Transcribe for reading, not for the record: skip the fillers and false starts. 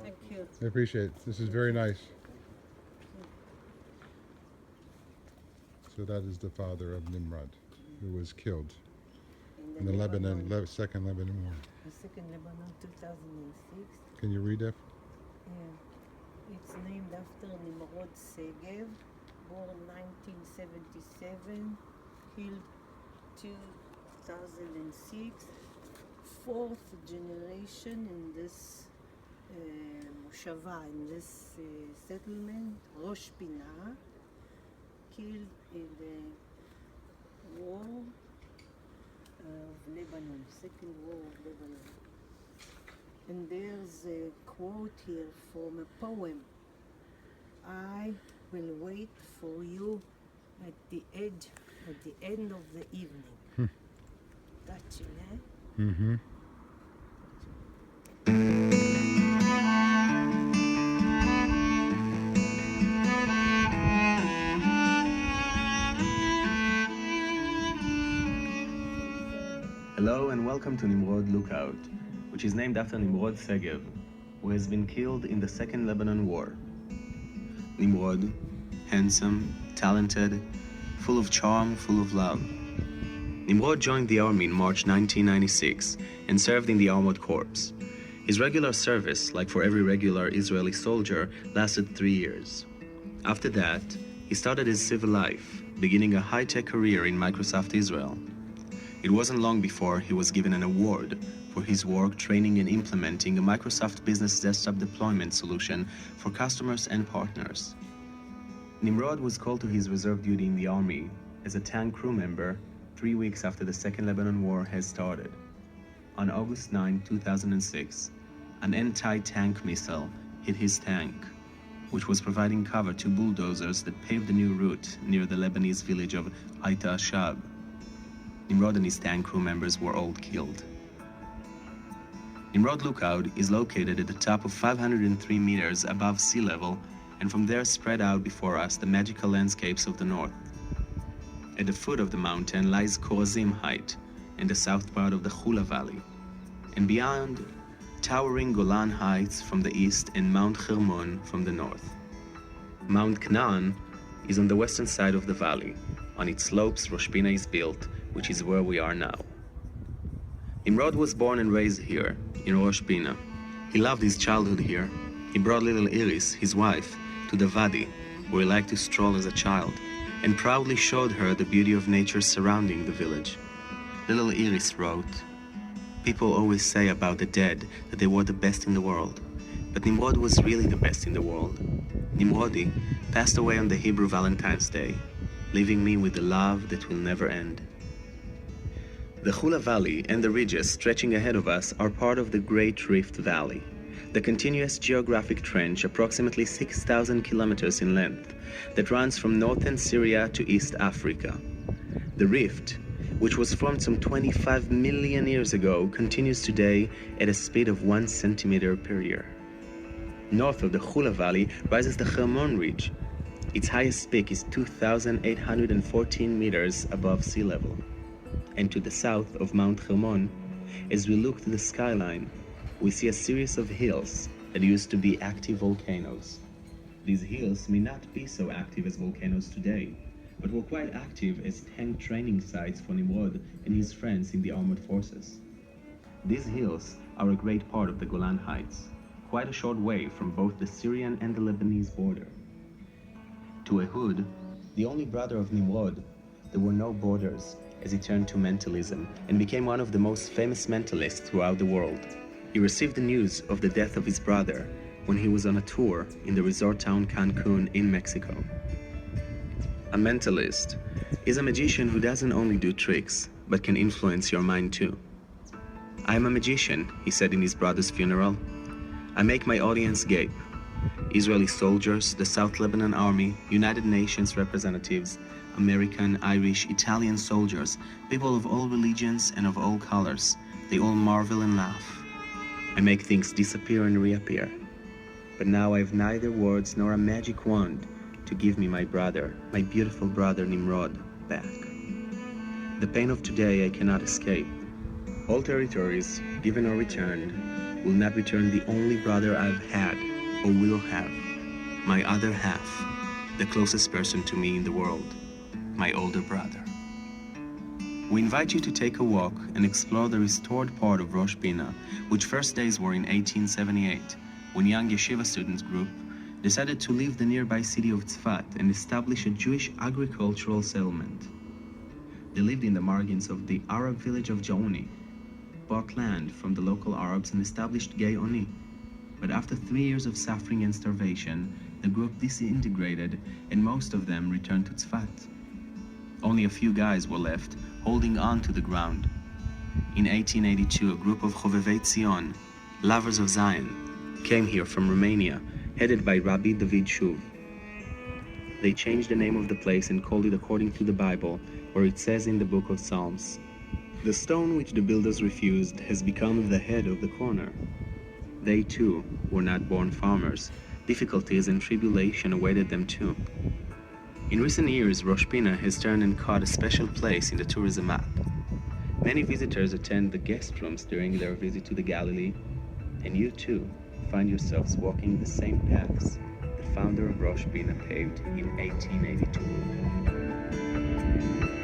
Thank you. I appreciate it. This is very nice. So that is the father of Nimrod, who was killed in the Second Lebanon War. The Second Lebanon, 2006. Can you read that? Yeah. It's named after Nimrod Segev, born 1977, killed 2006. Fourth generation in this Moshava, in this settlement, Rosh Pina, killed in the war of Lebanon, Second War of Lebanon. And there's a quote here from a poem. I will wait for you at the end of the evening. Touching, eh? Mm-hmm. Hello and welcome to Nimrod Lookout, which is named after Nimrod Segev, who has been killed in the Second Lebanon War. Nimrod, handsome, talented, full of charm, full of love. Nimrod joined the army in March 1996 and served in the Armored Corps. His regular service, like for every regular Israeli soldier, lasted 3 years. After that, he started his civil life, beginning a high-tech career in Microsoft Israel. It wasn't long before he was given an award for his work training and implementing a Microsoft Business Desktop deployment solution for customers and partners. Nimrod was called to his reserve duty in the army as a tank crew member 3 weeks after the Second Lebanon War had started. On August 9, 2006, an anti-tank missile hit his tank, which was providing cover to bulldozers that paved a new route near the Lebanese village of Aita Ashab. Nimrod and his tank crew members were all killed. Nimrod Lookout is located at the top of 503 meters above sea level, and from there spread out before us the magical landscapes of the north. At the foot of the mountain lies Korazim Height and the south part of the Hula Valley, and beyond, towering Golan Heights from the east and Mount Hermon from the north. Mount Canaan is on the western side of the valley. On its slopes, Rosh Pina is built, which is where we are now. Nimrod was born and raised here, in Rosh Pina. He loved his childhood here. He brought little Iris, his wife, to the Wadi, where he liked to stroll as a child, and proudly showed her the beauty of nature surrounding the village. Little Iris wrote, "People always say about the dead that they were the best in the world, but Nimrod was really the best in the world. Nimrodi passed away on the Hebrew Valentine's Day, leaving me with the love that will never end." The Hula Valley and the ridges stretching ahead of us are part of the Great Rift Valley, the continuous geographic trench approximately 6,000 kilometers in length that runs from northern Syria to East Africa. The rift, which was formed some 25 million years ago, continues today at a speed of 1 centimeter per year. North of the Hula Valley rises the Hermon Ridge. Its highest peak is 2,814 meters above sea level. And to the south of Mount Hermon, as we look to the skyline, we see a series of hills that used to be active volcanoes. These hills may not be so active as volcanoes today, but were quite active as tank training sites for Nimrod and his friends in the armored forces. These hills are a great part of the Golan Heights, quite a short way from both the Syrian and the Lebanese border. To Ehud, the only brother of Nimrod, there were no borders, as he turned to mentalism and became one of the most famous mentalists throughout the world. He received the news of the death of his brother when he was on a tour in the resort town Cancun in Mexico. A mentalist is a magician who doesn't only do tricks, but can influence your mind too. "I am a magician," he said in his brother's funeral. "I make my audience gape. Israeli soldiers, the South Lebanon Army, United Nations representatives, American, Irish, Italian soldiers, people of all religions and of all colors, they all marvel and laugh. I make things disappear and reappear. But now I have neither words nor a magic wand to give me my brother, my beautiful brother Nimrod, back. The pain of today I cannot escape. All territories, given or returned, will not return the only brother I've had or will have, my other half, the closest person to me in the world, my older brother. We invite you to take a walk and explore the restored part of Rosh Bina, which first days were in 1878, when young yeshiva students group decided to leave the nearby city of Tzfat and establish a Jewish agricultural settlement. They lived in the margins of the Arab village of Jauni, bought land from the local Arabs and established Gei Oni. But after 3 years of suffering and starvation, the group disintegrated and most of them returned to Tzfat. Only a few guys were left, holding on to the ground. In 1882, a group of Chovevei Tzion, lovers of Zion, came here from Romania, headed by Rabbi David Shuv. They changed the name of the place and called it according to the Bible, where it says in the book of Psalms, "The stone which the builders refused has become the head of the corner." They too were not born farmers. Difficulties and tribulation awaited them too. In recent years, Rosh Bina has turned and caught a special place in the tourism map. Many visitors attend the guest rooms during their visit to the Galilee, and you too find yourselves walking the same paths the founder of Rosh Bina paved in 1882.